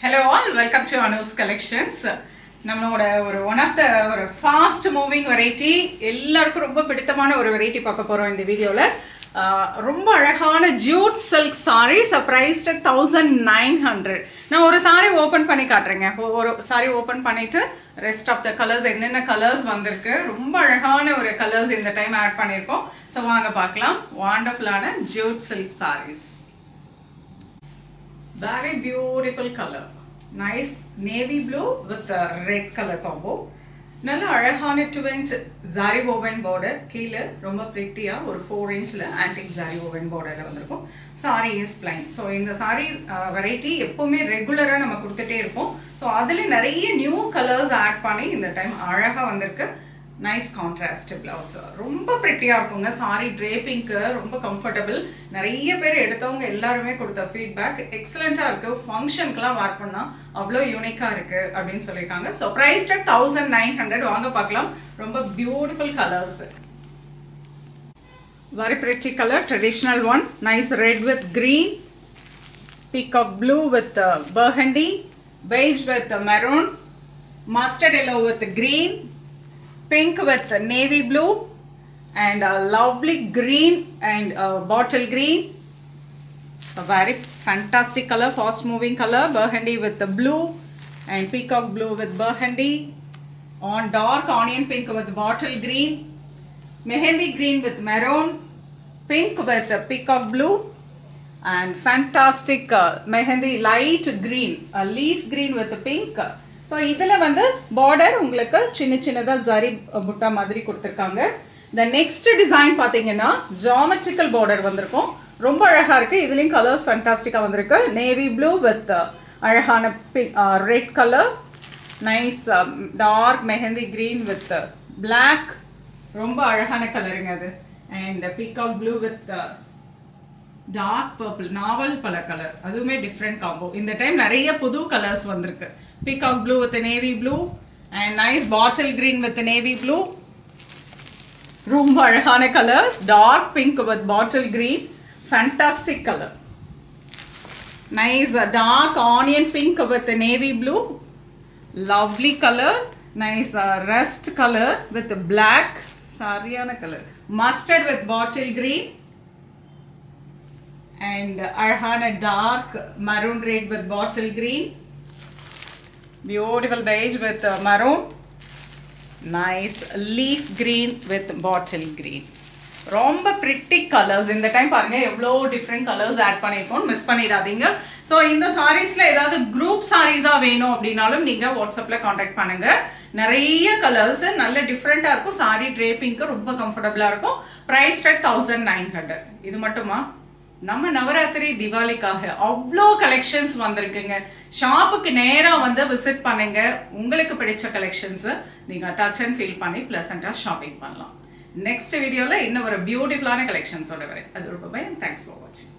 Hello all, welcome to Anu's Collections. நம்மளோட one of the fast moving variety எல்லாருக்கும் ரொம்ப பிடித்தமான ஒரு வெரைட்டி பார்க்க போறோம் இந்த வீடியோல. ரொம்ப அழகான jute silk sarees priced at 1900. நான் ஒரு saree ஓபன் பண்ணி காட்றேங்க. ஒரு saree ஓபன் பண்ணிட்டு rest of the colors என்னென்ன colors வந்திருக்கு. ரொம்ப அழகான ஒரு colors இந்த டைம் ஆட் பண்ணிருக்கோம். சோ வாங்க பார்க்கலாம். wonderful-ஆன jute silk sarees. Very beautiful color. Nice navy blue with a red color combo. நல்ல அழகான 2-inch zari woven border. கீழே ரொம்ப pretty-ஆ ஒரு 4-inchல antique zari woven borderல வந்திருக்கும். Saree is plain. So இந்த saree variety எப்பவுமே ரெகுலரா நம்ம கொடுத்துட்டே இருப்போம். So அதுல நிறைய நியூ கலர்ஸ் ஆட் பண்ணி இந்த டைம் அழகா வந்திருக்கு. நைஸ் கான்ட்ராஸ்ட் பிளவுஸ் ரொம்ப பிரிட்டியா இருக்குங்க. சாரி ட்ரேப்பிங்க்கு ரொம்ப கம்ஃபர்டபுள். நிறைய பேர் எடுத்தவங்க எல்லாருமே கொடுத்த ஃபீட்பேக் எக்ஸலண்டா இருக்கு. ஃபங்க்ஷனுக்குலாம் வேர் பண்ணா அவ்வளோ யூனிக்கா இருக்கு அப்படின்னு சொல்லியிருக்காங்க. So price 1900. வாங்க பார்க்கலாம். ரொம்ப beautiful colours. very pretty color, traditional one. Nice red with green, peacock blue with burgundy, beige with maroon, mustard yellow with green, pink with navy blue, and a lovely green and bottle green. It's a very fantastic color, fast moving color. Burgundy with the blue and peacock blue with burgundy, on dark onion pink with bottle green, mehendi green with maroon, pink with peacock blue, and fantastic mehendi light green, a leaf green with pink. So இதில் வந்து border உங்களுக்கு சின்ன சின்னதாக ஜரி புட்டா மாதிரி கொடுத்துருக்காங்க. இந்த next design பார்த்தீங்கன்னா ஜாமெட்ரிக்கல் பார்டர் வந்திருக்கும். ரொம்ப அழகாக இருக்குது. இதுலேயும் கலர்ஸ் ஃபேண்டாஸ்டிக்காக வந்திருக்கு. நேவி ப்ளூ வித் அழகான red colour, nice dark mehndi green with black, ரொம்ப அழகான கலருங்க அது. And peacock blue with dark purple, நாவல் பல கலர், அதுவுமே டிஃப்ரெண்ட் காம்போ. இந்த டைம் நிறைய புது கலர்ஸ் வந்திருக்கு. Peacock blue with the navy blue and nice bottle green with the navy blue. ரொம்ப அழகான colour. dark pink with bottle green, fantastic color. Nice dark onion pink with the navy blue, lovely color. Nice rust color with black, சரியான color. Mustard with bottle green and அழகான dark maroon red with bottle green. Beautiful beige with maroon, nice leaf green with bottle green. ரொம்ப pretty colors. இந்த time பாருங்க எவ்வளோ different colours add பண்ணியிருக்கோம், miss பண்ணிடாதீங்க. So இந்த சாரீஸ்ல ஏதாவது குரூப் சாரீஸா வேணும் அப்படின்னாலும் நீங்க வாட்ஸ்அப்ல காண்டாக்ட் பண்ணுங்க. நிறைய கலர்ஸ் நல்ல டிஃப்ரெண்டா இருக்கும். சாரி ட்ரேப்பிங்க்கு ரொம்ப கம்ஃபர்டபுளா இருக்கும். ப்ரைஸ் 1900. இது மட்டுமா? நம்ம நவராத்திரி தீபாவளிக்காக அவ்வளோ கலெக்ஷன்ஸ் வந்திருக்குங்க. ஷாப்புக்கு நேராக வந்து விசிட் பண்ணுங்க. உங்களுக்கு பிடிச்ச கலெக்ஷன்ஸை நீங்கள் டச் அண்ட் ஃபீல் பண்ணி ப்ளசண்ட்டாக ஷாப்பிங் பண்ணலாம். நெக்ஸ்ட் வீடியோவில் இன்னும் ஒரு பியூட்டிஃபுல்லான கலெக்ஷன்ஸோட வரேன். அது ரொம்ப பை. தேங்க்ஸ் ஃபார் வாட்சிங்.